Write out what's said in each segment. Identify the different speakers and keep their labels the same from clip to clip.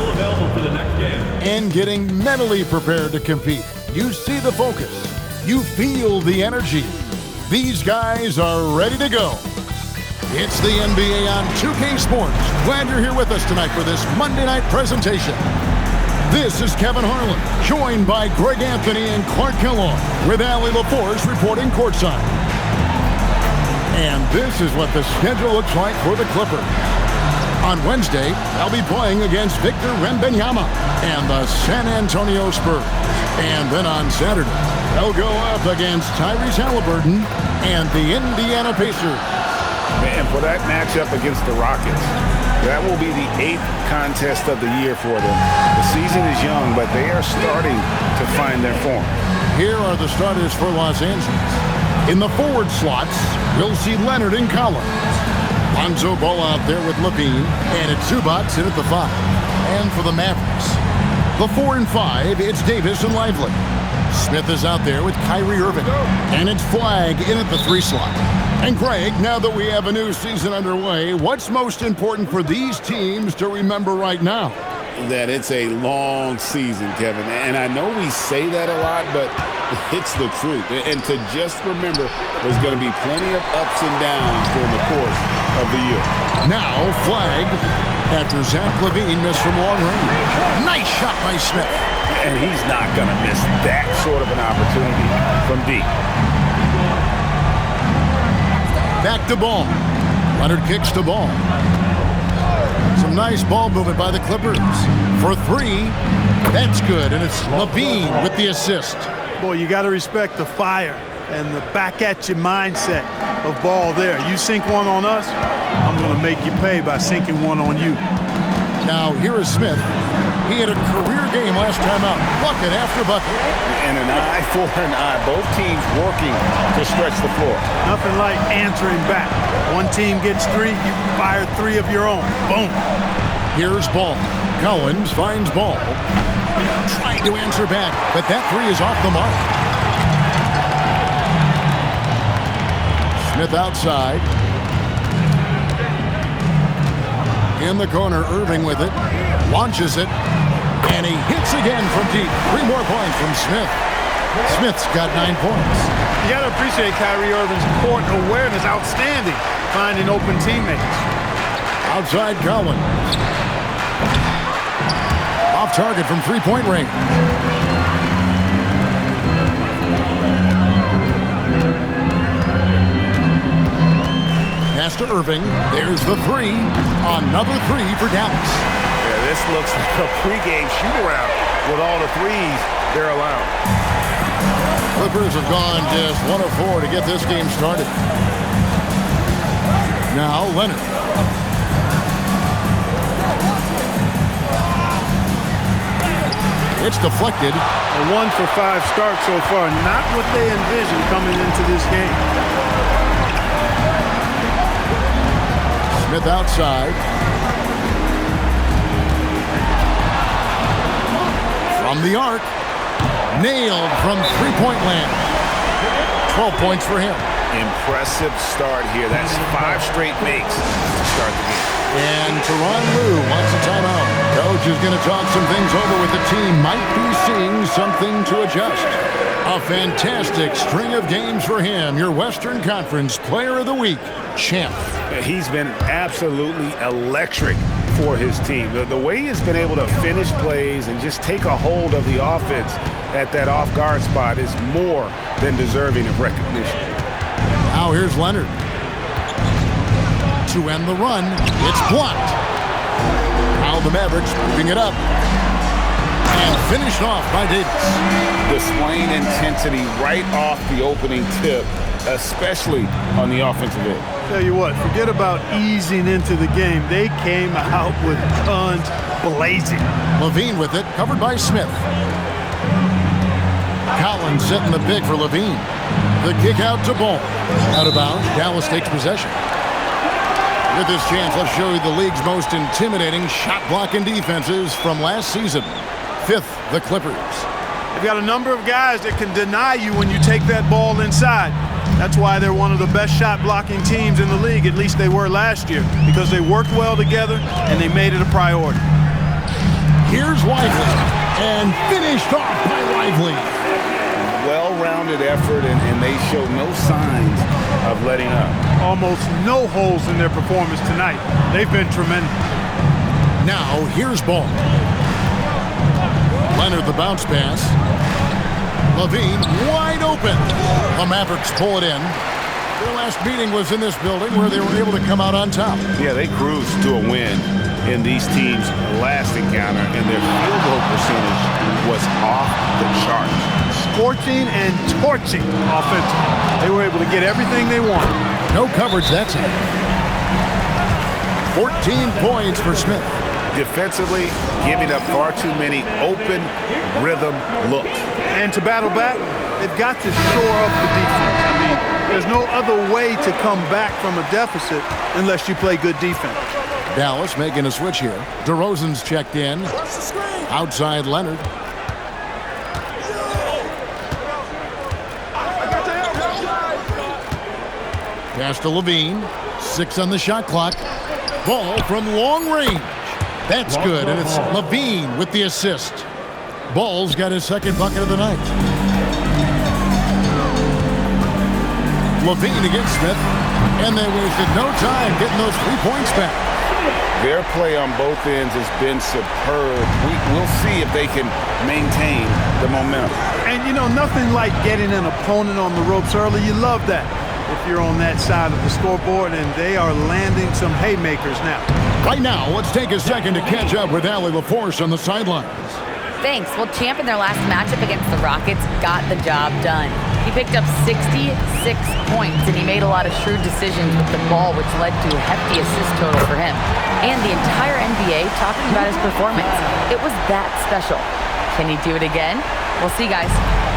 Speaker 1: still available for the next game.
Speaker 2: And getting mentally prepared to compete. You see the focus. You feel the energy. These guys are ready to go. It's the NBA on 2K Sports. Glad you're here with us tonight for this Monday night presentation. This is Kevin Harlan, joined by Greg Anthony and Clark Kellogg, with Allie LaForce reporting courtside. And this is what the schedule looks like for the Clippers. On Wednesday, they'll be playing against Victor Wembanyama and the San Antonio Spurs. And then on Saturday, they'll go up against Tyrese Halliburton and the Indiana Pacers.
Speaker 3: And for that matchup against the Rockets, that will be the 8th contest of the year for them. The season is young, but they are starting to find their form.
Speaker 2: Here are the starters for Los Angeles. In the forward slots, we'll see Leonard and Collins. Lonzo Ball out there with Levine, and it's Zubac in at the 5. And for the Mavericks, the 4 and 5, it's Davis and Lively. Smith is out there with Kyrie Irving, and it's Flagg in at the 3 slot. And Greg, now that we have a new season underway, what's most important for these teams to remember right now?
Speaker 3: That it's a long season, Kevin. And I know we say that a lot, but it's the truth. And to just remember, there's going to be plenty of ups and downs during the course of the year.
Speaker 2: Now, Flagg, after Zach LaVine missed from long range. Nice shot by Smith.
Speaker 3: And he's not going to miss that sort of an opportunity from deep.
Speaker 2: Back to Ball. Leonard kicks to Ball. Some nice ball movement by the Clippers. For 3, that's good, and it's Levine with the assist.
Speaker 4: Boy, you got to respect the fire and the back-at-you mindset of Ball there. You sink one on us, I'm going to make you pay by sinking one on you.
Speaker 2: Now, here is Smith. He had a career game last time out. Bucket after bucket.
Speaker 3: And an eye for an eye. Both teams working to stretch the floor.
Speaker 4: Nothing like answering back. One team gets 3, you fire 3 of your own. Boom.
Speaker 2: Here's Ball. Collins finds Ball. Trying to answer back, but that 3 is off the mark. Smith outside. In the corner, Irving with it. Launches it. And he hits again from deep. 3 more points from Smith. Smith's got 9 points.
Speaker 4: You got to appreciate Kyrie Irving's court awareness. Outstanding. Finding open teammates.
Speaker 2: Outside Collins. Off target from 3-point range. Pass to Irving. There's the 3. Another 3 for Dallas.
Speaker 3: Yeah, this looks like a pregame shoot-around with all the 3s they're allowed.
Speaker 2: Clippers have gone just 1 of 4 to get this game started. Now Leonard. It's deflected.
Speaker 4: A 1 for 5 start so far. Not what they envisioned coming into this game.
Speaker 2: Smith outside. From the arc. Nailed from 3-point land. 12 points for him.
Speaker 3: Impressive start here. That's 5 straight makes to start the game.
Speaker 2: And Tyronn Lue wants a timeout. Coach is going to talk some things over with the team. Might be seeing something to adjust. A fantastic string of games for him. Your Western Conference Player of the Week, champ.
Speaker 3: He's been absolutely electric for his team. The way he's been able to finish plays and just take a hold of the offense at that off-guard spot is more than deserving of recognition.
Speaker 2: Now here's Leonard. To end the run, it's blocked. Now the Mavericks moving it up. And finished off by Davis.
Speaker 3: Displaying intensity right off the opening tip, especially on the offensive end.
Speaker 4: Tell you what, forget about easing into the game. They came out with guns blazing.
Speaker 2: Levine with it, covered by Smith. Collins setting the pick for Levine. The kick out to Ball. Out of bounds, Dallas takes possession. With this chance, let's show you the league's most intimidating shot-blocking defenses from last season. 5th, the Clippers.
Speaker 4: They've got a number of guys that can deny you when you take that ball inside. That's why they're one of the best shot-blocking teams in the league. At least they were last year, because they worked well together and they made it a priority.
Speaker 2: Here's Lively, and finished off by Lively.
Speaker 3: Well-rounded effort, and they show no signs of letting up.
Speaker 4: Almost no holes in their performance tonight. They've been tremendous.
Speaker 2: Now, here's Ball. Leonard the bounce pass. Levine wide open. The Mavericks pull it in. Their last meeting was in this building where they were able to come out on top.
Speaker 3: Yeah, they cruised to a win in these teams' last encounter, and their field goal percentage was off the charts.
Speaker 4: Scorching and torching offensively. They were able to get everything they wanted.
Speaker 2: No coverage that time. 14 points for Smith.
Speaker 3: Defensively, giving up far too many open rhythm looks.
Speaker 4: And to battle back, they've got to shore up the defense. I mean, there's no other way to come back from a deficit unless you play good defense.
Speaker 2: Dallas making a switch here. DeRozan's checked in. Outside Leonard. Pass to Levine. 6 on the shot clock. Ball from long range. That's good, and it's Levine with the assist. Ball's got his second bucket of the night. Levine against Smith, and they wasted no time getting those 3 points back.
Speaker 3: Their play on both ends has been superb. We'll see if they can maintain the momentum.
Speaker 4: And, you know, nothing like getting an opponent on the ropes early. You love that if you're on that side of the scoreboard, and they are landing some haymakers now.
Speaker 2: Right now, let's take a second to catch up with Allie LaForce on the sidelines.
Speaker 1: Thanks. Well, Champ in their last matchup against the Rockets got the job done. He picked up 66 points, and he made a lot of shrewd decisions with the ball, which led to a hefty assist total for him. And the entire NBA talking about his performance. It was that special. Can he do it again? We'll see, guys.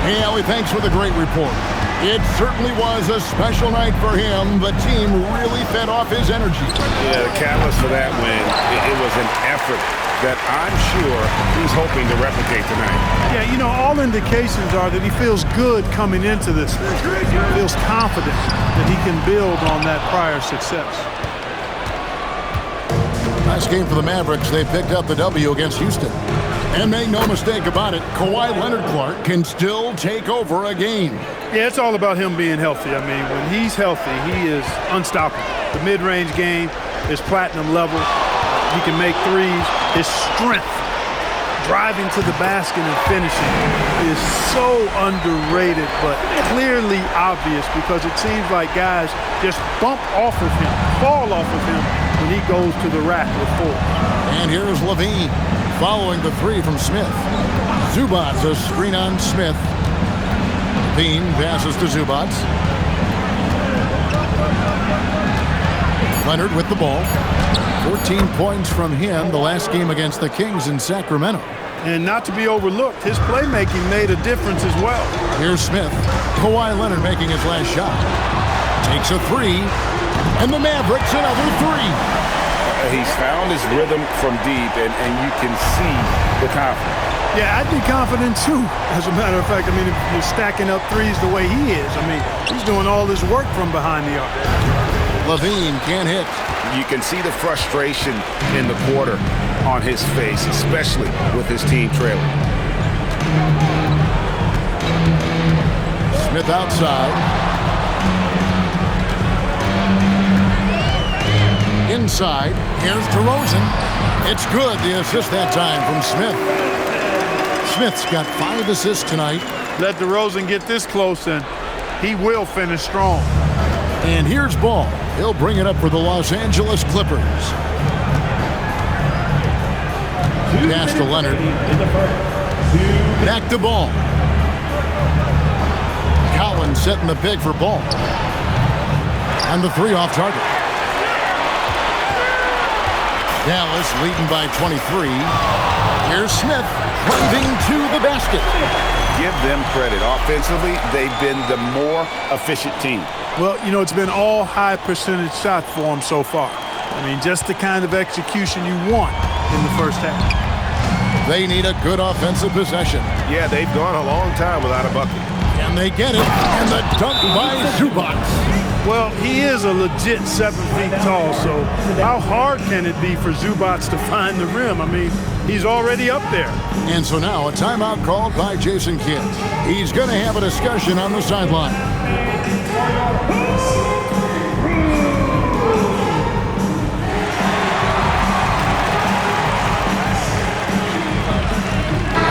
Speaker 2: Hey, Allie, thanks for the great report. It certainly was a special night for him. The team really fed off his energy.
Speaker 3: Yeah, the catalyst for that win, it was an effort that I'm sure he's hoping to replicate tonight.
Speaker 4: Yeah, you know, all indications are that he feels good coming into this. He feels confident that he can build on that prior success.
Speaker 2: Nice game for the Mavericks. They picked up the W against Houston. And make no mistake about it, Kawhi Leonard-Clark can still take over a game.
Speaker 4: Yeah, it's all about him being healthy. I mean, when he's healthy, he is unstoppable. The mid-range game is platinum level. He can make threes. His strength, driving to the basket and finishing, is so underrated, but clearly obvious because it seems like guys just bump off of him, fall off of him when he goes to the rack with four.
Speaker 2: And here's Levine following the 3 from Smith. Zubac a screen on Smith. Levine passes to Zubac. Leonard with the ball. 14 points from him the last game against the Kings in Sacramento.
Speaker 4: And not to be overlooked, his playmaking made a difference as well.
Speaker 2: Here's Smith. Kawhi Leonard making his last shot. Takes a 3. And the Mavericks another 3.
Speaker 3: He's found his rhythm from deep, and you can see the confidence.
Speaker 4: Yeah, I'd be confident too. As a matter of fact, I mean, if you're stacking up threes the way he is, I mean, he's doing all this work from behind the arc.
Speaker 2: Levine can't hit.
Speaker 3: You can see the frustration in the quarter on his face, especially with his team trailing.
Speaker 2: Smith outside. Inside, here's DeRozan. It's good, the assist that time from Smith. Smith's got 5 assists tonight.
Speaker 4: Let DeRozan get this close and he will finish strong.
Speaker 2: And here's Ball. He'll bring it up for the Los Angeles Clippers. Pass to Leonard. Back to Ball. Collins setting the pick for Ball. And the 3 off target. Dallas leading by 23. Here's Smith driving to the basket.
Speaker 3: Give them credit. Offensively, they've been the more efficient team.
Speaker 4: Well, you know, it's been all high percentage shots for them so far. I mean, just the kind of execution you want in the first half.
Speaker 2: They need a good offensive possession.
Speaker 3: Yeah, they've gone a long time without a bucket.
Speaker 2: And they get it, and the dunk by Zubac.
Speaker 4: Well, he is a legit 7 feet tall, so how hard can it be for Zubac to find the rim? I mean, he's already up there.
Speaker 2: And so now a timeout called by Jason Kidd. He's going to have a discussion on the sideline.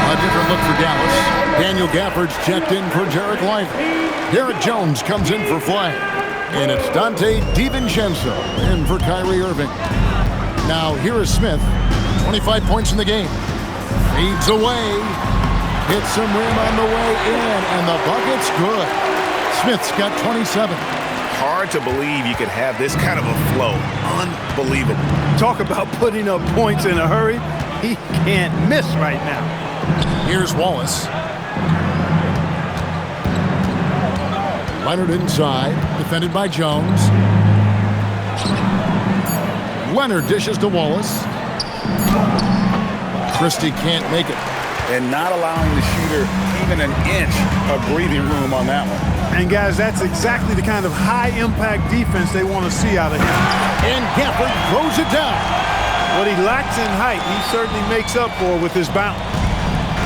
Speaker 2: A different look for Dallas. Daniel Gafford's checked in for Jarek Lively. Derek Jones comes in for Flagg. And it's Dante DiVincenzo in for Kyrie Irving. Now here is Smith. 25 points in the game. Fades away. Hits some rim on the way in. And the bucket's good. Smith's got 27.
Speaker 3: Hard to believe you could have this kind of a flow. Unbelievable.
Speaker 4: Talk about putting up points in a hurry. He can't miss right now.
Speaker 2: Here's Wallace. Leonard inside, defended by Jones. Leonard dishes to Wallace. Christie can't make it.
Speaker 3: And not allowing the shooter even an inch of breathing room on that one.
Speaker 4: And guys, that's exactly the kind of high-impact defense they want to see out of him.
Speaker 2: And Gafford throws it down.
Speaker 4: What he lacks in height, he certainly makes up for with his bounce.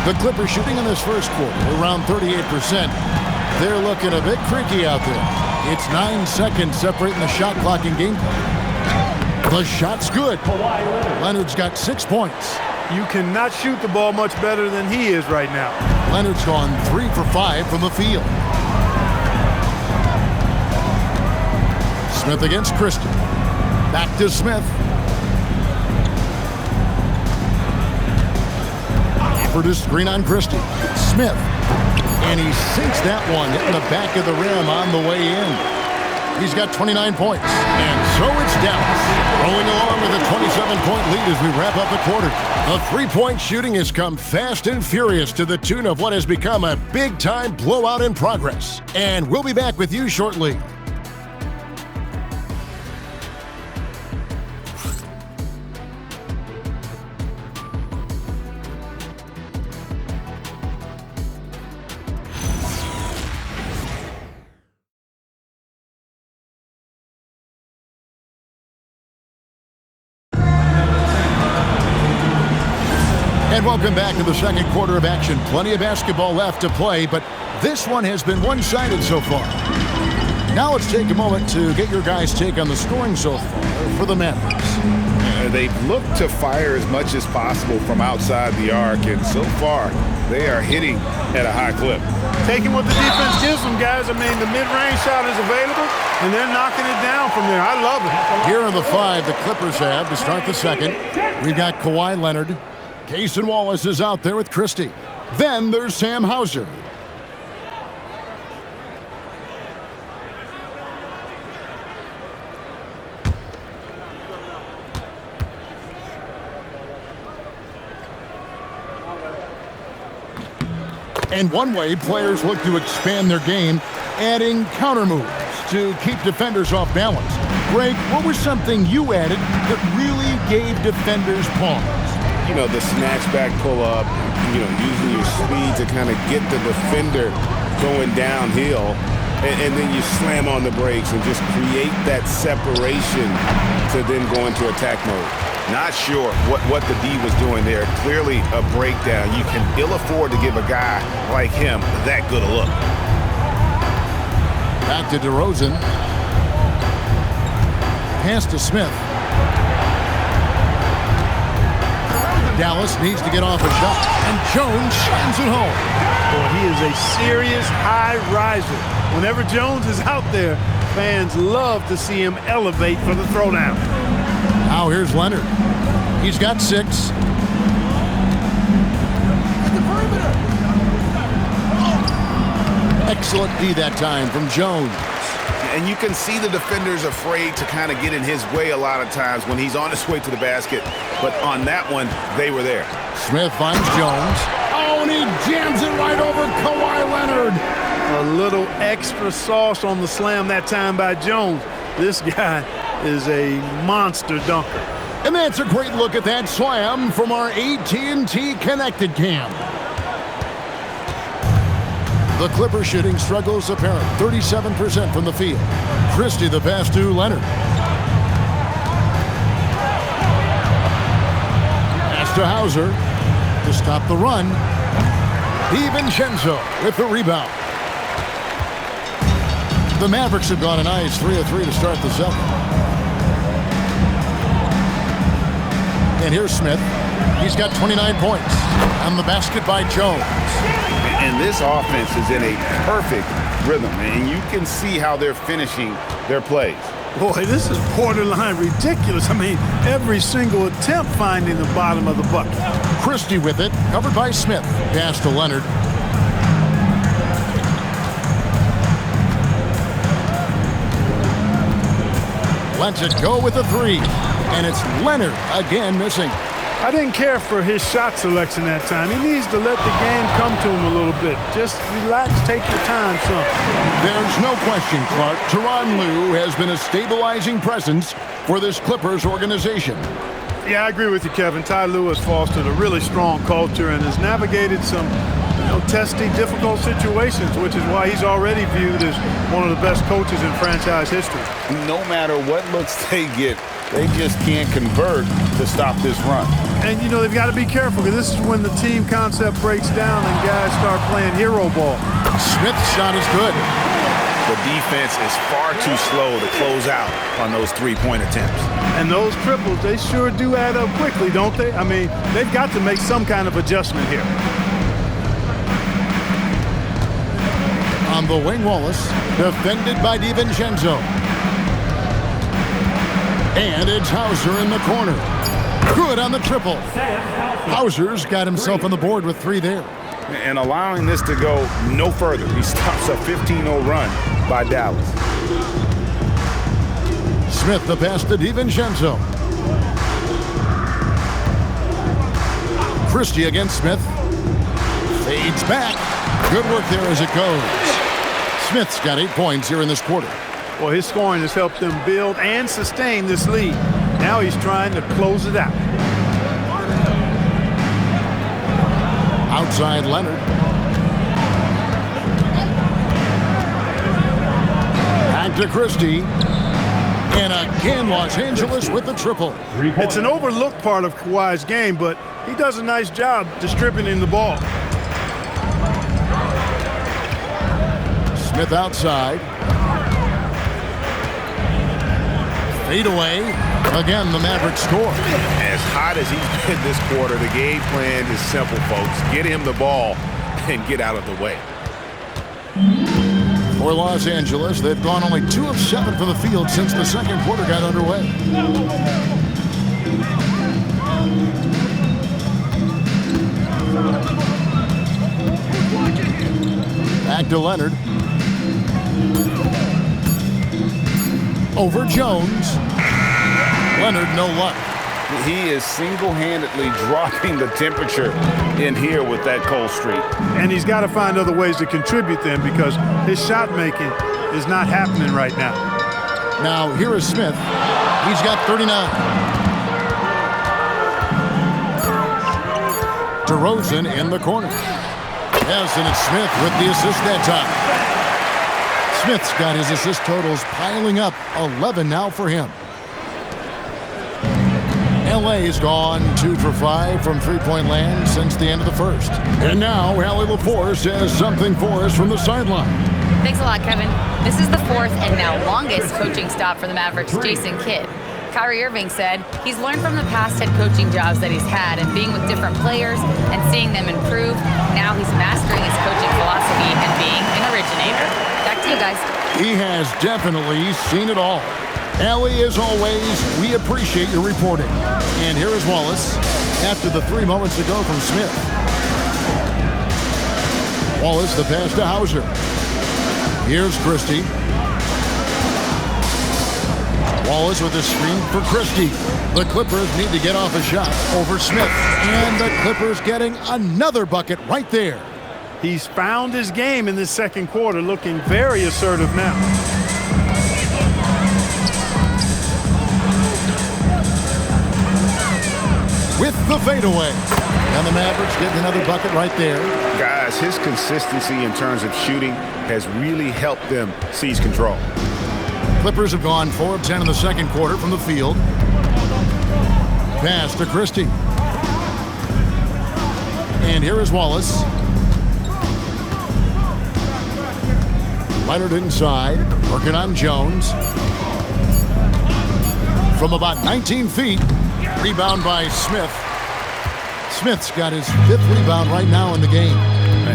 Speaker 2: The Clippers shooting in this first quarter around 38%. They're looking a bit creaky out there. It's 9 seconds separating the shot clock and game clock. The shot's good. Leonard's got 6 points.
Speaker 4: You cannot shoot the ball much better than he is right now.
Speaker 2: Leonard's gone 3 for 5 from the field. Smith against Christie. Back to Smith. For the screen on Christie. Smith. And he sinks that one, hitting the back of the rim on the way in. He's got 29 points. And so it's Dallas, rolling along with a 27-point lead as we wrap up the quarter. The three-point shooting has come fast and furious to the tune of what has become a big-time blowout in progress. And we'll be back with you shortly. And welcome back to the second quarter of action. Plenty of basketball left to play, but this one has been one-sided so far. Now let's take a moment to get your guys' take on the scoring so far for the Mavericks.
Speaker 3: They've looked to fire as much as possible from outside the arc, and so far they are hitting at a high clip.
Speaker 4: Taking what the defense gives them, guys. I mean, the mid-range shot is available, and they're knocking it down from there. I love it.
Speaker 2: Here are the 5 the Clippers have to start the second. We've got Kawhi Leonard. Cason Wallace is out there with Christie. Then there's Sam Hauser. And one way players look to expand their game, adding counter moves to keep defenders off balance. Greg, what was something you added that really gave defenders pause?
Speaker 3: You know, the snatch back pull-up, using your speed to kind of get the defender going downhill, and then you slam on the brakes and just create that separation to then go into attack mode. Not sure what the D was doing there. Clearly a breakdown. You can ill afford to give a guy like him that good a look.
Speaker 2: Back to DeRozan. Pass to Smith. Dallas needs to get off a shot, and Jones shines it home.
Speaker 4: Boy, he is a serious high riser. Whenever Jones is out there, fans love to see him elevate for the throwdown.
Speaker 2: Now here's Leonard. He's got 6. Excellent D that time from Jones.
Speaker 3: And you can see the defenders afraid to kind of get in his way a lot of times when he's on his way to the basket. But on that one, they were there.
Speaker 2: Smith finds Jones. Oh, and he jams it right over Kawhi Leonard.
Speaker 4: A little extra sauce on the slam that time by Jones. This guy is a monster dunker.
Speaker 2: And that's a great look at that slam from our AT&T Connected Cam. The Clipper shooting struggles apparent. 37% from the field. Christie the pass to Leonard. Pass to Hauser to stop the run. DiVincenzo with the rebound. The Mavericks have gone a nice 3 of 3 to start the second. And here's Smith. He's got 29 points. On the basket by Jones.
Speaker 3: And this offense is in a perfect rhythm, and you can see how they're finishing their plays.
Speaker 4: Boy, this is borderline ridiculous. I mean, every single attempt finding the bottom of the bucket.
Speaker 2: Christie with it, covered by Smith. Pass to Leonard. Lets it go with a three. And it's Leonard again missing.
Speaker 4: I didn't care for his shot selection that time. He needs to let the game come to him a little bit. Just relax, take your time, son.
Speaker 2: There's no question, Clark. Tyronn Lue has been a stabilizing presence for this Clippers organization.
Speaker 4: Yeah, I agree with you, Kevin. Ty Lue has fostered a really strong culture and has navigated some testy, difficult situations, which is why he's already viewed as one of the best coaches in franchise history.
Speaker 3: No matter what looks they get, they just can't convert to stop this run.
Speaker 4: And, they've got to be careful because this is when the team concept breaks down and guys start playing hero ball.
Speaker 2: Smith's shot is good.
Speaker 3: The defense is far too slow to close out on those three-point attempts.
Speaker 4: And those triples, they sure do add up quickly, don't they? I mean, they've got to make some kind of adjustment here.
Speaker 2: On the wing, Wallace, defended by DiVincenzo. And it's Hauser in the corner. Good on the triple. Hauser's got himself on the board with 3 there.
Speaker 3: And allowing this to go no further. He stops a 15-0 run by Dallas.
Speaker 2: Smith the pass to DiVincenzo. Christie against Smith. Fades back. Good work there as it goes. Smith's got 8 points here in this quarter.
Speaker 4: Well, his scoring has helped them build and sustain this lead. Now he's trying to close it out.
Speaker 2: Outside Leonard. Back to Christie. And again, Los Angeles with the triple.
Speaker 4: It's an overlooked part of Kawhi's game, but he does a nice job distributing the ball.
Speaker 2: Smith outside. Fade away. Again, the Mavericks score.
Speaker 3: As hot as he's been this quarter, the game plan is simple, folks. Get him the ball and get out of the way.
Speaker 2: For Los Angeles, they've gone only 2 of 7 from the field since the second quarter got underway. Back to Leonard. Over Jones. Leonard, no luck.
Speaker 3: He is single-handedly dropping the temperature in here with that cold streak.
Speaker 4: And he's got to find other ways to contribute then because his shot making is not happening right now.
Speaker 2: Now, here is Smith. He's got 39. DeRozan in the corner. Yes, and it's Smith with the assist that time. Smith's got his assist totals piling up. 11 now for him. LA's gone 2 for 5 from three-point land since the end of the first. And now, Allie LaForce has something for us from the sideline.
Speaker 1: Thanks a lot, Kevin. This is the 4th and now longest coaching stop for the Mavericks' Jason Kidd. Kyrie Irving said he's learned from the past head coaching jobs that he's had and being with different players and seeing them improve. Now he's mastering his coaching philosophy and being an originator. Back to you guys.
Speaker 2: He has definitely seen it all. Allie, as always, we appreciate your reporting. And here is Wallace after the 3 moments ago from Smith. Wallace, the pass to Hauser. Here's Christie. Wallace with a screen for Christie. The Clippers need to get off a shot over Smith. And the Clippers getting another bucket right there.
Speaker 4: He's found his game in this second quarter, looking very assertive now.
Speaker 2: With the fadeaway. And the Mavericks getting another bucket right there.
Speaker 3: Guys, his consistency in terms of shooting has really helped them seize control.
Speaker 2: Clippers have gone 4 of 10 in the second quarter from the field. Pass to Christie. And here is Wallace. Leonard inside, working on Jones. From about 19 feet, rebound by Smith. Smith's got his 5th rebound right now in the game.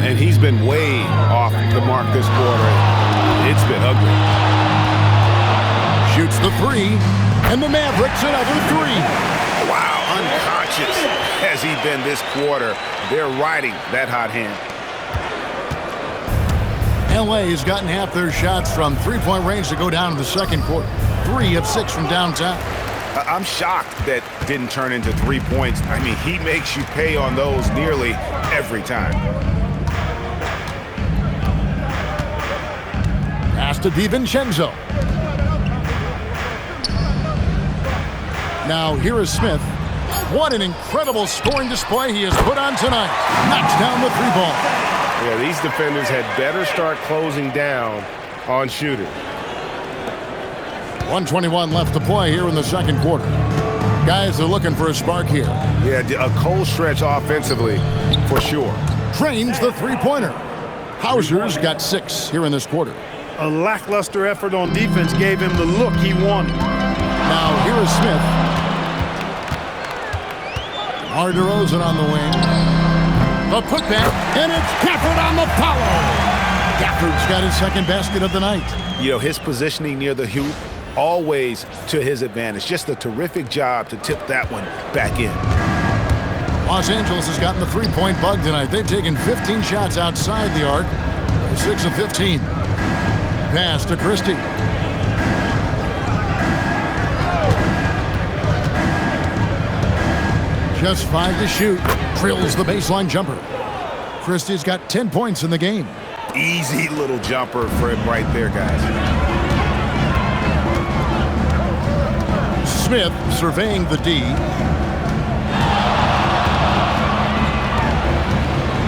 Speaker 3: And he's been way off the mark this quarter. It's been ugly.
Speaker 2: Shoots the 3, and the Mavericks another 3.
Speaker 3: Wow, unconscious has he been this quarter. They're riding that hot hand.
Speaker 2: LA has gotten half their shots from three-point range to go down in the second quarter. 3 of 6 from downtown.
Speaker 3: I'm shocked that didn't turn into 3 points. I mean, he makes you pay on those nearly every time.
Speaker 2: Pass to DiVincenzo. Now here is Smith. What an incredible scoring display he has put on tonight. Knocks down the 3-ball.
Speaker 3: Yeah, these defenders had better start closing down on shooters.
Speaker 2: 1:21 left to play here in the second quarter. Guys are looking for a spark here.
Speaker 3: Yeah, a cold stretch offensively for sure.
Speaker 2: Trains the three-pointer. Hauser's got 6 here in this quarter.
Speaker 4: A lackluster effort on defense gave him the look he wanted.
Speaker 2: Now here is Smith. DeMar DeRozan on the wing. The putback, and it's Gafford on the follow. Gafford's got his second basket of the night.
Speaker 3: You know, his positioning near the hoop, always to his advantage. Just a terrific job to tip that one back in.
Speaker 2: Los Angeles has gotten the three-point bug tonight. They've taken 15 shots outside the arc. 6 of 15. Pass to Christie. Just 5 to shoot. Drills the baseline jumper. Christie's got 10 points in the game.
Speaker 3: Easy little jumper for him right there, guys.
Speaker 2: Smith surveying the D.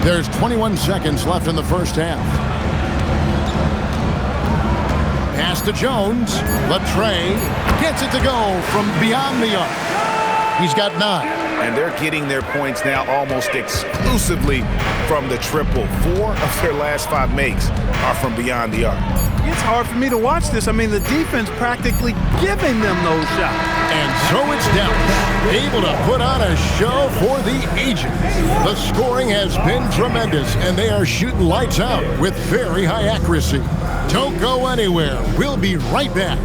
Speaker 2: There's 21 seconds left in the first half. Pass to Jones. Latrey gets it to go from beyond the arc. He's got 9.
Speaker 3: And they're getting their points now almost exclusively from the triple. 4 of their last 5 makes are from beyond the arc.
Speaker 4: It's hard for me to watch this. I mean, the defense practically giving them those shots.
Speaker 2: And so it's Dallas, able to put on a show for the ages. The scoring has been tremendous, and they are shooting lights out with very high accuracy. Don't go anywhere. We'll be right back.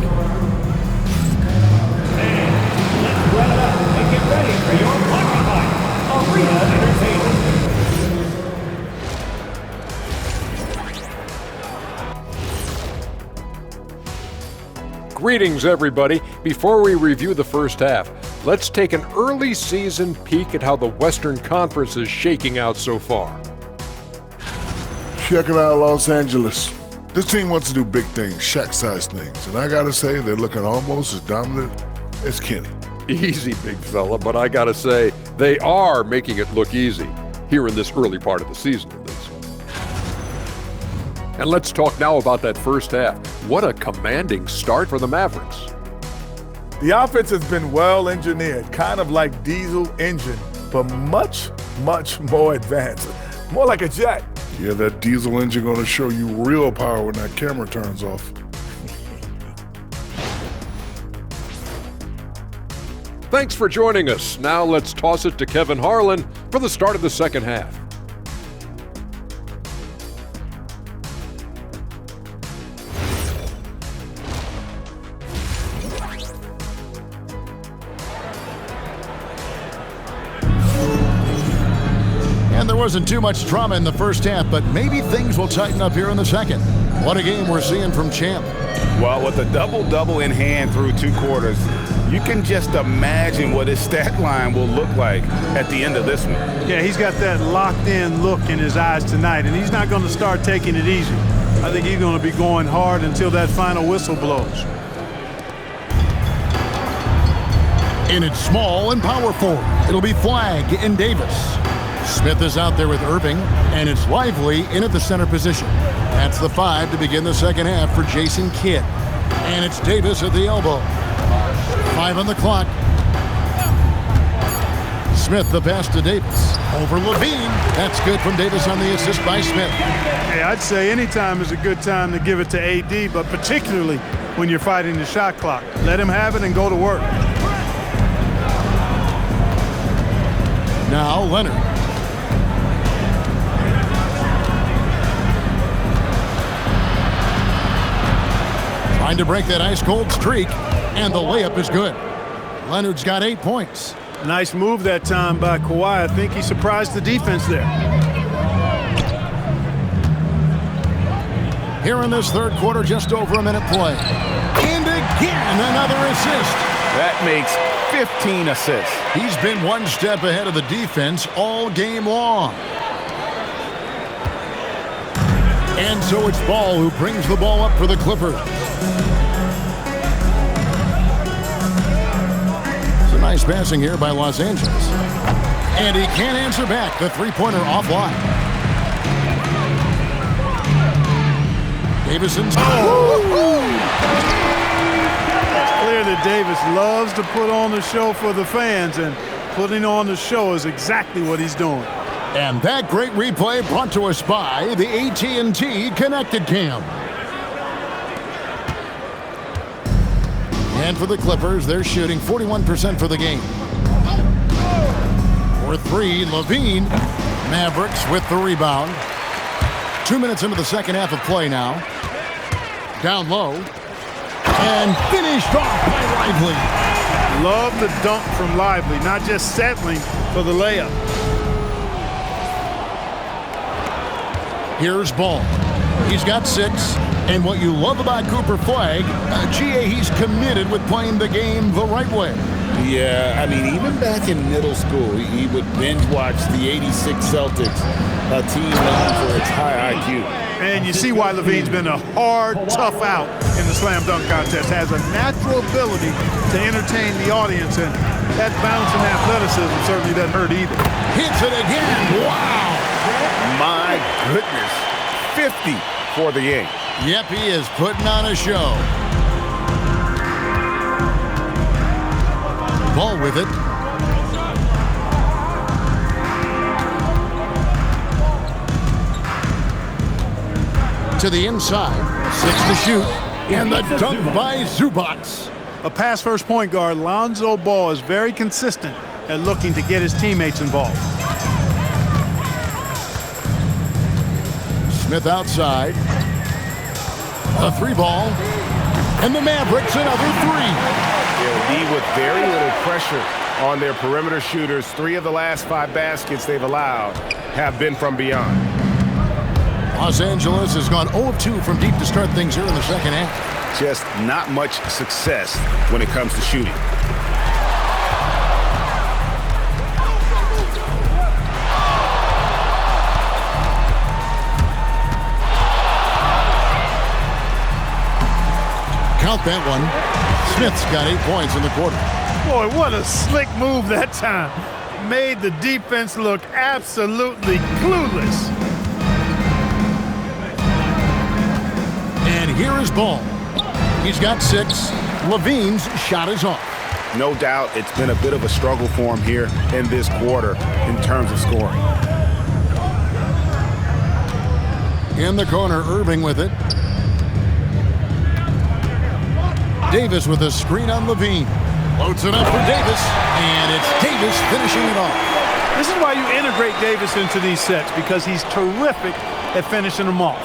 Speaker 5: And get ready for your Occupy Arena Entertainment.
Speaker 6: Greetings, everybody. Before we review the first half, let's take an early season peek at how the Western Conference is shaking out so far.
Speaker 7: Checking out Los Angeles. This team wants to do big things, Shaq-sized things, and I gotta say they're looking almost as dominant as Kenny.
Speaker 6: Easy, big fella, but I gotta say, they are making it look easy here in this early part of the season at least. And let's talk now about that first half. What a commanding start for the Mavericks.
Speaker 8: The offense has been well engineered, kind of like diesel engine, but much, much more advanced. More like a jet.
Speaker 7: Yeah, that diesel engine gonna show you real power when that camera turns off.
Speaker 6: Thanks for joining us. Now let's toss it to Kevin Harlan for the start of the second half.
Speaker 2: And there wasn't too much drama in the first half, but maybe things will tighten up here in the second. What a game we're seeing from Champ.
Speaker 3: Well, with a double-double in hand through 2 quarters, you can just imagine what his stat line will look like at the end of this one.
Speaker 4: Yeah, he's got that locked-in look in his eyes tonight, and he's not going to start taking it easy. I think he's going to be going hard until that final whistle blows.
Speaker 2: In its small and power forward, it'll be Flagg and Davis. Smith is out there with Irving, and it's Lively in at the center position. That's the 5 to begin the second half for Jason Kidd. And it's Davis at the elbow. 5 on the clock. Smith the pass to Davis. Over Levine. That's good from Davis on the assist by Smith.
Speaker 4: Hey, I'd say any time is a good time to give it to AD, but particularly when you're fighting the shot clock. Let him have it and go to work.
Speaker 2: Now Leonard. Trying to break that ice-cold streak, and the layup is good. Leonard's got 8 points.
Speaker 4: Nice move that time by Kawhi. I think he surprised the defense there.
Speaker 2: Here in this third quarter, just over a minute play. And again, another assist.
Speaker 3: That makes 15 assists.
Speaker 2: He's been one step ahead of the defense all game long. And so it's Ball who brings the ball up for the Clippers. It's a nice passing here by Los Angeles. And he can't answer back. The three-pointer offline. Davison's...
Speaker 4: It's clear that Davis loves to put on the show for the fans, and putting on the show is exactly what he's doing.
Speaker 2: And that great replay brought to us by the AT&T Connected Cam. And for the Clippers, they're shooting 41% for the game. For 3, Levine. Mavericks with the rebound. 2 minutes into the second half of play now. Down low. And finished off by Lively.
Speaker 4: Love the dunk from Lively, not just settling for the layup.
Speaker 2: Here's Ball. He's got 6. And what you love about Cooper Flagg, GA, he's committed with playing the game the right way.
Speaker 3: Yeah, I mean, even back in middle school, he would binge watch the '86 Celtics, a team known for its high IQ.
Speaker 4: And you see why Levine's been a hard, tough out in the slam dunk contest. Has a natural ability to entertain the audience, and that bounce and athleticism certainly doesn't hurt either.
Speaker 2: Hits it again. Wow.
Speaker 3: My goodness. 50 for the game.
Speaker 2: Yep, he is putting on a show. Ball with it. To the inside. 6 to shoot. And the dunk by Zubac.
Speaker 4: A pass-first point guard, Lonzo Ball, is very consistent at looking to get his teammates involved.
Speaker 2: Smith outside. A 3-ball. And the Mavericks another 3.
Speaker 3: They'll lead with very little pressure on their perimeter shooters. 3 of the last 5 baskets they've allowed have been from beyond.
Speaker 2: Los Angeles has gone 0 of 2 from deep to start things here in the second half.
Speaker 3: Just not much success when it comes to shooting.
Speaker 2: Count that one. Smith's got 8 points in the quarter.
Speaker 4: Boy, what a slick move that time. Made the defense look absolutely clueless.
Speaker 2: And here is Ball. He's got 6. Levine's shot is off.
Speaker 3: No doubt it's been a bit of a struggle for him here in this quarter in terms of scoring.
Speaker 2: In the corner, Irving with it. Davis with a screen on Levine. Loads it up for Davis, and it's Davis finishing it off.
Speaker 4: This is why you integrate Davis into these sets, because he's terrific at finishing them off.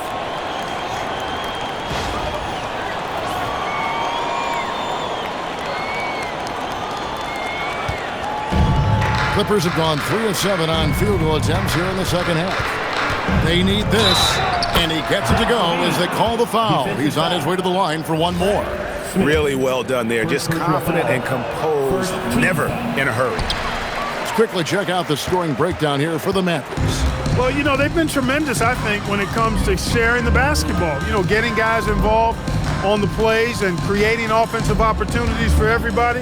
Speaker 2: Clippers have gone 3 of 7 on field goal attempts here in the second half. They need this, and he gets it to go as they call the foul. He's on his way to the line for one more.
Speaker 3: Really well done there. Just confident and composed, never in a hurry.
Speaker 2: Let's quickly check out the scoring breakdown here for the Mavericks.
Speaker 4: Well, you know, they've been tremendous, I think, when it comes to sharing the basketball. You know, getting guys involved on the plays and creating offensive opportunities for everybody.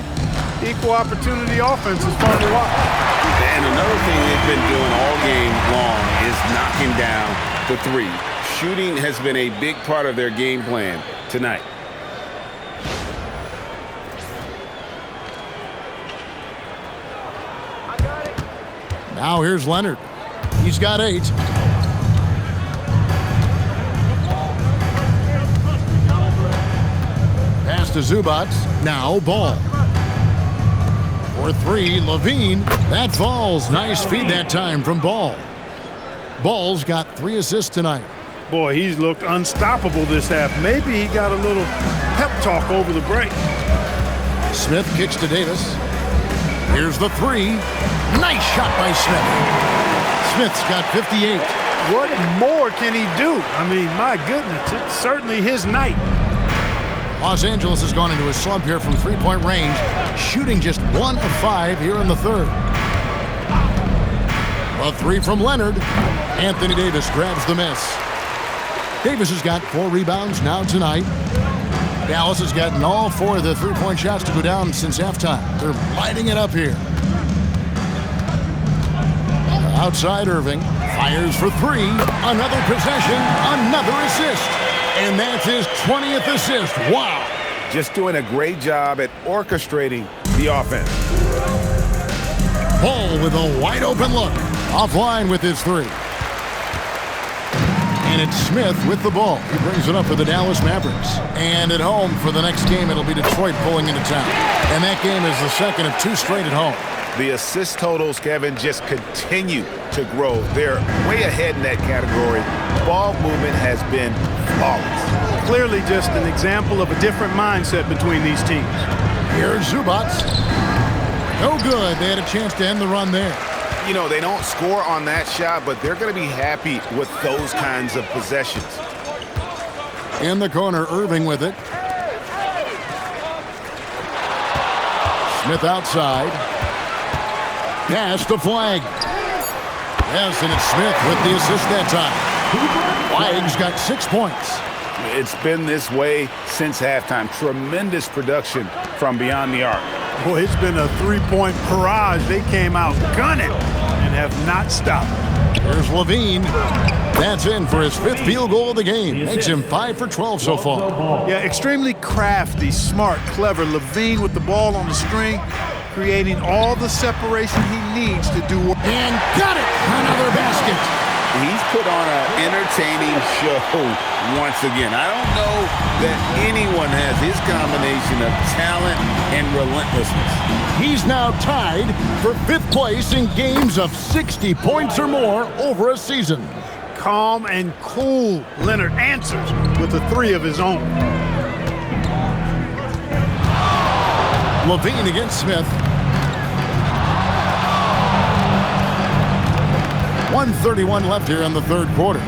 Speaker 4: Equal opportunity offense is fun to watch.
Speaker 3: And another thing they've been doing all game long is knocking down the three. Shooting has been a big part of their game plan tonight.
Speaker 2: Now here's Leonard. He's got 8. Pass to Zubac. Now Ball. For 3, Levine. That falls. Nice feed that time from Ball. Ball's got 3 assists tonight.
Speaker 4: Boy, he's looked unstoppable this half. Maybe he got a little pep talk over the break.
Speaker 2: Smith kicks to Davis. Here's the 3. Nice shot by Smith. Smith's got 58.
Speaker 4: What more can he do? I mean, my goodness, it's certainly his night.
Speaker 2: Los Angeles has gone into a slump here from three-point range, shooting just 1 of 5 here in the third. A 3 from Leonard. Anthony Davis grabs the miss. Davis has got 4 rebounds now tonight. Dallas has gotten all 4 of the three-point shots to go down since halftime. They're lighting it up here. Outside Irving. Fires for 3. Another possession. Another assist. And that's his 20th assist. Wow.
Speaker 3: Just doing a great job at orchestrating the offense.
Speaker 2: Ball with a wide open look. Offline with his 3. And it's Smith with the ball. He brings it up for the Dallas Mavericks. And at home for the next game, it'll be Detroit pulling into town. And that game is the second of 2 straight at home.
Speaker 3: The assist totals, Kevin, just continue to grow. They're way ahead in that category. Ball movement has been flawless.
Speaker 4: Clearly just an example of a different mindset between these teams.
Speaker 2: Here's Zubac. No good. They had a chance to end the run there.
Speaker 3: You know, they don't score on that shot, but they're going to be happy with those kinds of possessions.
Speaker 2: In the corner, Irving with it. Smith outside. Pass to Flag. Yes, and it's Smith with the assist that time. Flag's got 6 points.
Speaker 3: It's been this way since halftime. Tremendous production from beyond the arc.
Speaker 4: Boy, it's been a 3-point barrage. They came out gunning and have not stopped.
Speaker 2: Here's Levine. That's in for his 5th field goal of the game. Makes him 5 for 12 so far.
Speaker 4: Yeah, extremely crafty, smart, clever. Levine with the ball on the string, creating all the separation he needs to do work.
Speaker 2: And got it! Another basket.
Speaker 3: He's put on an entertaining show once again. I don't know that anyone has his combination of talent and relentlessness.
Speaker 2: He's now tied for 5th place in games of 60 points or more over a season.
Speaker 4: Calm and cool, Leonard answers with a 3 of his own.
Speaker 2: Levine against Smith. 1:31 left here in the third quarter.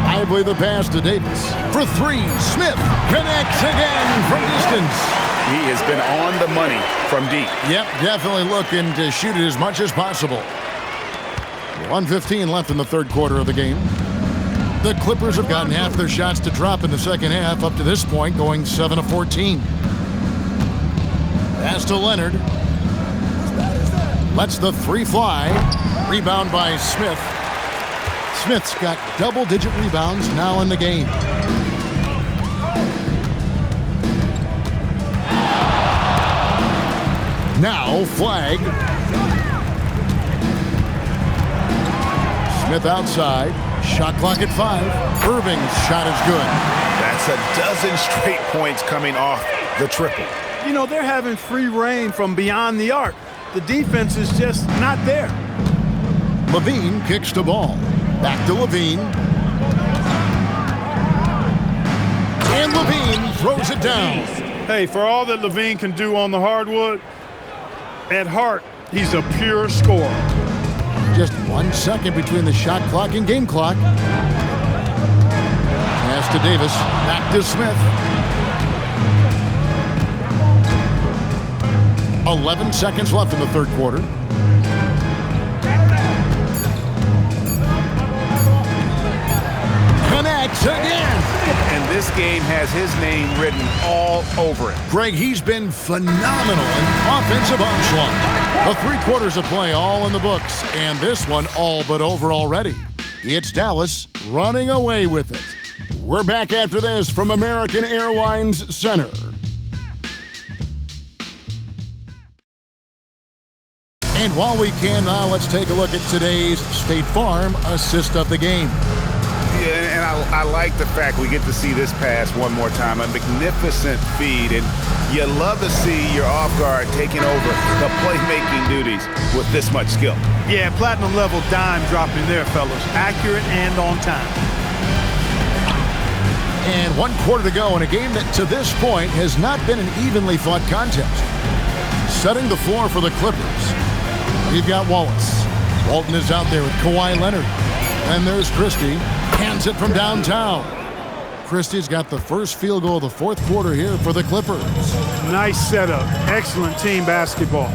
Speaker 2: Lively the pass to Davis. For 3, Smith connects again from distance.
Speaker 3: He has been on the money from deep.
Speaker 2: Yep, definitely looking to shoot it as much as possible. 1:15 left in the third quarter of the game. The Clippers have gotten half their shots to drop in the second half up to this point, going 7 of 14. Pass to Leonard. Lets the 3 fly. Rebound by Smith. Smith's got double-digit rebounds now in the game. Now Flag. Smith outside. Shot clock at 5. Irving's shot is good.
Speaker 3: That's a dozen straight points coming off the triple.
Speaker 4: You know, they're having free reign from beyond the arc. The defense is just not there.
Speaker 2: Levine kicks the ball. Back to Levine. And Levine throws it down.
Speaker 4: Hey, for all that Levine can do on the hardwood, at heart, he's a pure scorer.
Speaker 2: Just 1 second between the shot clock and game clock. Pass to Davis. Back to Smith. 11 seconds left in the third quarter. Connects again.
Speaker 3: And this this game has his name written all over it.
Speaker 2: Greg, he's been phenomenal in offensive onslaught. The 3 quarters of play all in the books, and this one all but over already. It's Dallas running away with it. We're back after this from American Airlines Center. And while we can, let's take a look at today's State Farm assist of the game.
Speaker 3: Yeah, and I like the fact we get to see this pass one more time. A magnificent feed, and you love to see your off guard taking over the playmaking duties with this much skill.
Speaker 4: Yeah, platinum level dime dropping there, fellas. Accurate and on time.
Speaker 2: And 1 quarter to go in a game that to this point has not been an evenly fought contest. Setting the floor for the Clippers, we've got Wallace. Walton is out there with Kawhi Leonard. And there's Christie. Hands it from downtown. Christie's got the first field goal of the 4th quarter here for the Clippers.
Speaker 4: Nice setup. Excellent team basketball.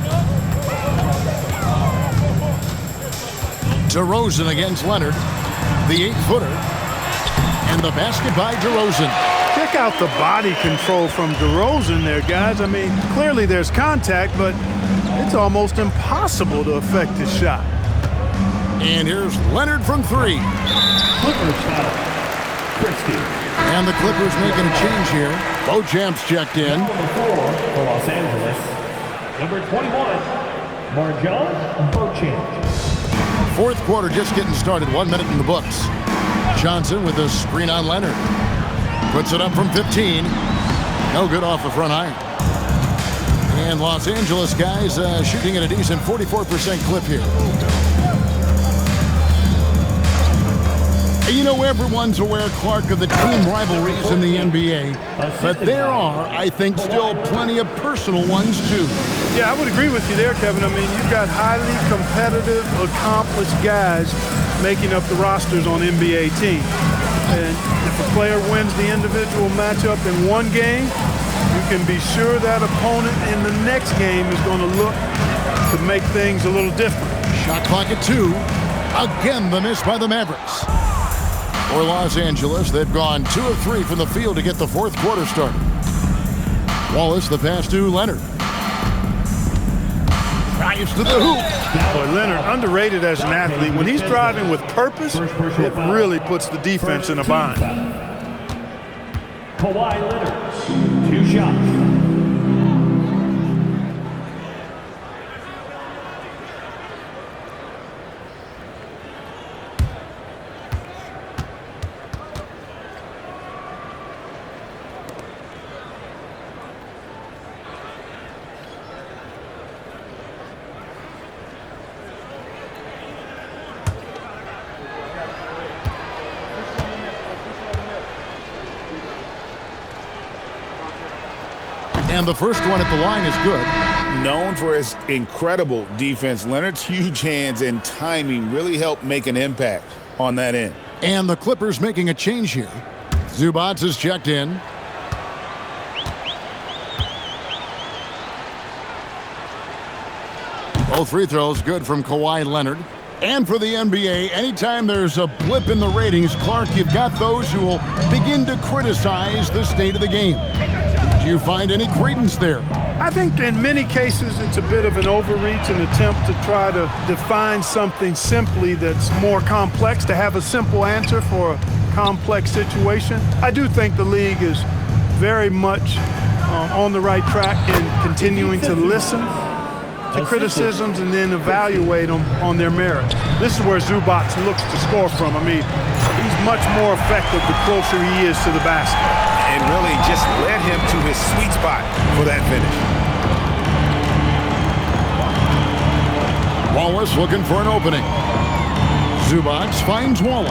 Speaker 2: DeRozan against Leonard. The 8-footer. And the basket by DeRozan.
Speaker 4: Check out the body control from DeRozan there, guys. I mean, clearly there's contact, but it's almost impossible to affect his shot.
Speaker 2: And here's Leonard from 3.
Speaker 5: Clippers foul. Christie.
Speaker 2: And the Clippers making a change here. Beauchamp's checked in.
Speaker 5: Number 4 for Los Angeles. Number 21, Marjon Beauchamp.
Speaker 2: 4th quarter just getting started. 1 minute in the books. Johnson with a screen on Leonard. Puts it up from 15. No good off the front iron. And Los Angeles guys shooting at a decent 44% clip here. You know, everyone's aware, Clark, of the team rivalries in the NBA, but there are, I think, still plenty of personal ones, too.
Speaker 4: Yeah, I would agree with you there, Kevin. I mean, you've got highly competitive, accomplished guys making up the rosters on NBA teams. And if a player wins the individual matchup in one game, you can be sure that opponent in the next game is going to look to make things a little different.
Speaker 2: Shot clock at 2. Again, the miss by the Mavericks. For Los Angeles, they've gone 2 of 3 from the field to get the 4th quarter started. Wallace, the pass to Leonard. Drives to the hoop.
Speaker 4: Boy, Leonard, underrated as an athlete. When he's driving with purpose, it really puts the defense in a bind.
Speaker 5: Kawhi Leonard, 2 shots.
Speaker 2: And the first one at the line is good.
Speaker 3: Known for his incredible defense, Leonard's huge hands and timing really helped make an impact on that end.
Speaker 2: And the Clippers making a change here. Zubac is checked in. Both free throws good from Kawhi Leonard. And for the NBA, anytime there's a blip in the ratings, Clark, you've got those who will begin to criticize the state of the game. Do you find any credence there?
Speaker 4: I think in many cases it's a bit of an overreach, an attempt to try to define something simply that's more complex, to have a simple answer for a complex situation. I do think the league is very much on the right track in continuing to listen to criticisms and then evaluate them on their merit. This is where Zubac looks to score from. I mean, he's much more effective the closer he is to the basket.
Speaker 3: And really just led him to his sweet spot for that finish.
Speaker 2: Wallace looking for an opening. Zubac finds Wallace.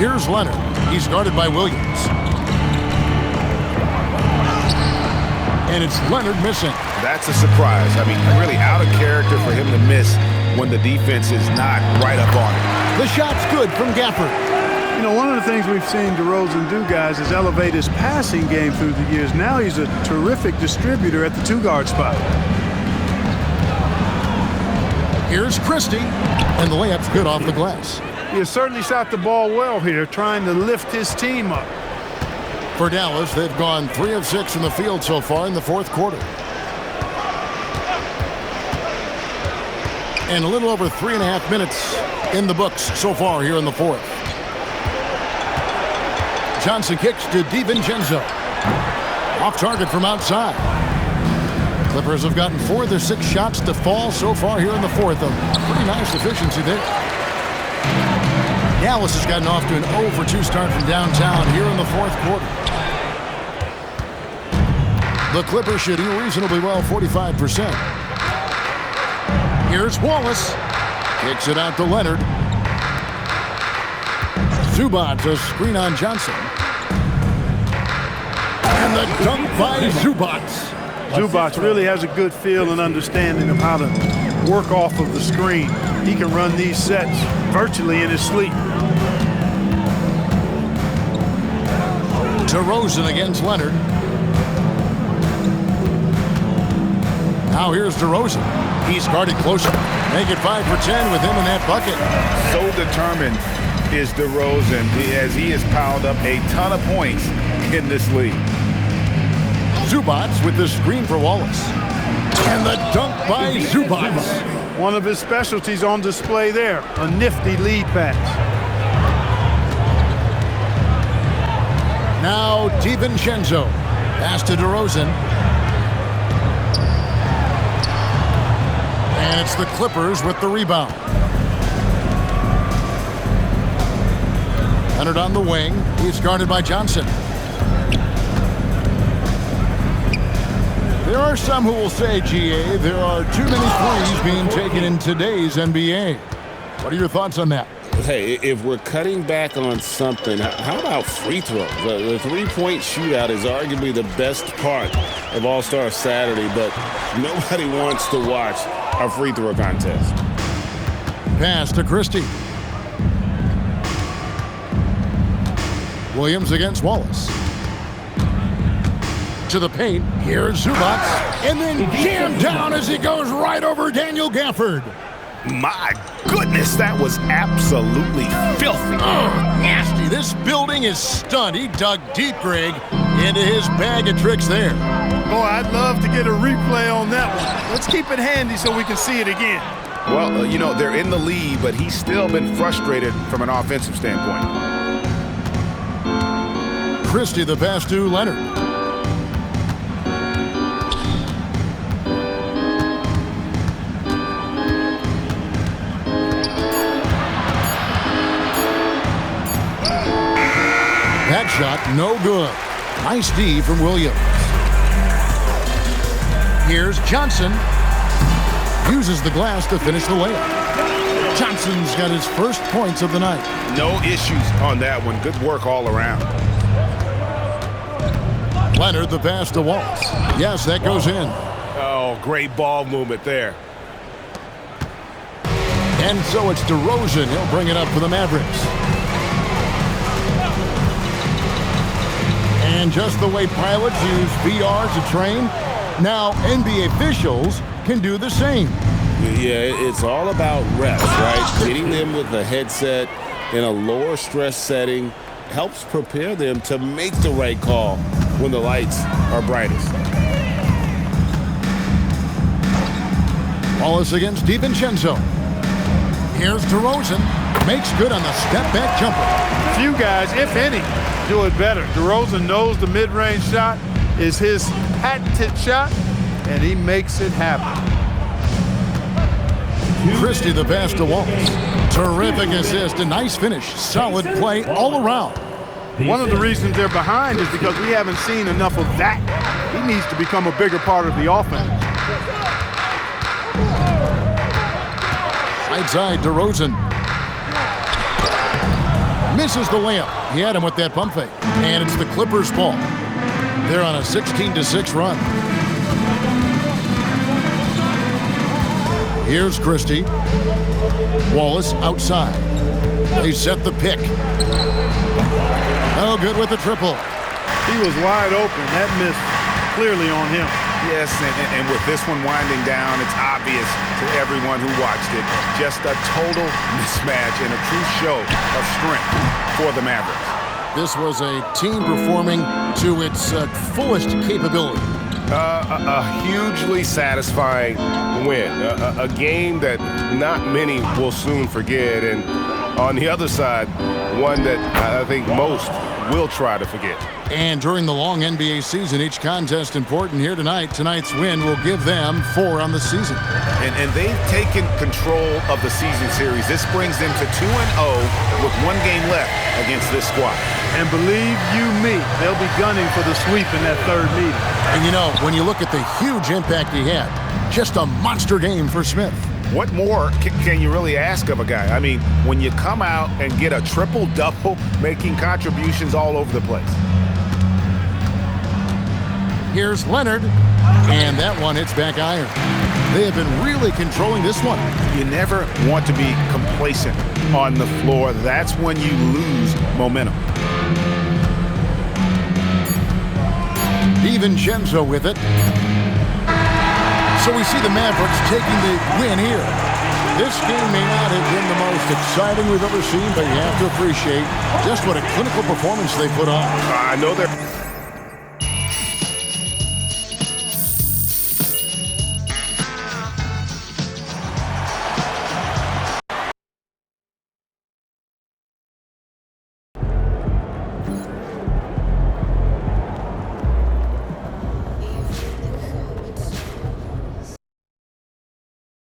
Speaker 2: Here's Leonard. He's guarded by Williams. And it's Leonard missing.
Speaker 3: That's a surprise. I mean, really out of character for him to miss when the defense is not right up on it.
Speaker 2: The shot's good from Gafford.
Speaker 4: You know, one of the things we've seen DeRozan do, guys, is elevate his passing game through the years. Now he's a terrific distributor at the 2-guard spot.
Speaker 2: Here's Christie, and the layup's good off the glass.
Speaker 4: He has certainly shot the ball well here, trying to lift his team up.
Speaker 2: For Dallas, they've gone 3 of 6 in the field so far in the fourth quarter. And a little over 3.5 minutes in the books so far here in the fourth. Johnson kicks to DiVincenzo. Off target from outside. Clippers have gotten 4 of their 6 shots to fall so far here in the fourth. A pretty nice efficiency there. Dallas has gotten off to an 0 for 2 start from downtown here in the fourth quarter. The Clippers shooting reasonably well, 45%. Here's Wallace. Kicks it out to Leonard. Zubac, a screen on Johnson. And the dunk by Zubac.
Speaker 4: Zubac really has a good feel and understanding of how to work off of the screen. He can run these sets virtually in his sleep.
Speaker 2: DeRozan against Leonard. Now here's DeRozan. He's guarded closer. Make it 5 for 10 with him in that bucket.
Speaker 3: So determined is DeRozan as he has piled up a ton of points in this league.
Speaker 2: Zubac with the screen for Wallace. And the dunk by Zubac.
Speaker 4: One of his specialties on display there, a nifty lead pass.
Speaker 2: Now DiVincenzo. Pass to DeRozan. And it's the Clippers with the rebound. Leonard on the wing. He's guarded by Johnson. There are some who will say, GA, there are too many threes being taken in today's NBA. What are your thoughts on that?
Speaker 9: Hey, if we're cutting back on something, how about free throws? The three-point shootout is arguably the best part of All-Star Saturday, but nobody wants to watch a free throw contest.
Speaker 2: Pass to Christie. Williams against Wallace. To the paint. Here's Zubac. And then jammed down as he goes right over Daniel Gafford.
Speaker 3: My goodness, that was absolutely filthy.
Speaker 2: Nasty. This building is stunned. He dug deep, Greg, into his bag of tricks there.
Speaker 4: Boy, I'd love to get a replay on that one. Let's keep it handy so we can see it again.
Speaker 3: Well, you know, they're in the lead, but he's still been frustrated from an offensive standpoint.
Speaker 2: Christie the pass to Leonard. That shot, no good. Nice D from Williams. Here's Johnson. Uses the glass to finish the layup. Johnson's got his first points of the night.
Speaker 3: No issues on that one. Good work all around.
Speaker 2: Leonard the pass to Wallace. Yes, that goes in.
Speaker 3: Oh, great ball movement there.
Speaker 2: And so it's DeRozan. He'll bring it up for the Mavericks. And just the way pilots use VR to train, now NBA officials can do the same.
Speaker 9: Yeah, it's all about reps, right? Getting them with a headset in a lower stress setting helps prepare them to make the right call when the lights are brightest.
Speaker 2: Wallace against DiVincenzo. Here's DeRozan. Makes good on the step-back jumper.
Speaker 4: Few guys, if any, do it better. DeRozan knows the mid-range shot is his patented shot, and he makes it happen.
Speaker 2: Christie the pass to Wallace. Terrific assist, a nice finish. Solid play all around.
Speaker 4: One of the reasons they're behind is because we haven't seen enough of that. He needs to become a bigger part of the offense.
Speaker 2: Right side, DeRozan. Misses the layup. He had him with that pump fake. And it's the Clippers' ball. They're on a 16-6 run. Here's Christie. Wallace outside. They set the pick. Oh, good with the triple.
Speaker 4: He was wide open. That missed clearly on him.
Speaker 3: Yes, and with this one winding down, it's obvious to everyone who watched it. Just a total mismatch and a true show of strength for the Mavericks.
Speaker 2: This was a team performing to its fullest capability.
Speaker 3: A hugely satisfying win. A game that not many will soon forget. And on the other side, one that I think most will try to forget.
Speaker 2: And during the long NBA season, each contest important here tonight. Tonight's win will give them 4 on the season.
Speaker 3: And they've taken control of the season series. This brings them to 2-0 with 1 game left against this squad.
Speaker 4: And believe you me, they'll be gunning for the sweep in that third meeting.
Speaker 2: And you know, when you look at the huge impact he had, just a monster game for Smith.
Speaker 3: What more can you really ask of a guy? I mean, when you come out and get a triple-double, making contributions all over the place.
Speaker 2: Here's Leonard, and that one hits back iron. They have been really controlling this one.
Speaker 3: You never want to be complacent on the floor. That's when you lose momentum.
Speaker 2: DiVincenzo with it. So we see the Mavericks taking the win here. This game may not have been the most exciting we've ever seen, but you have to appreciate just what a clinical performance they put on.
Speaker 3: I know they're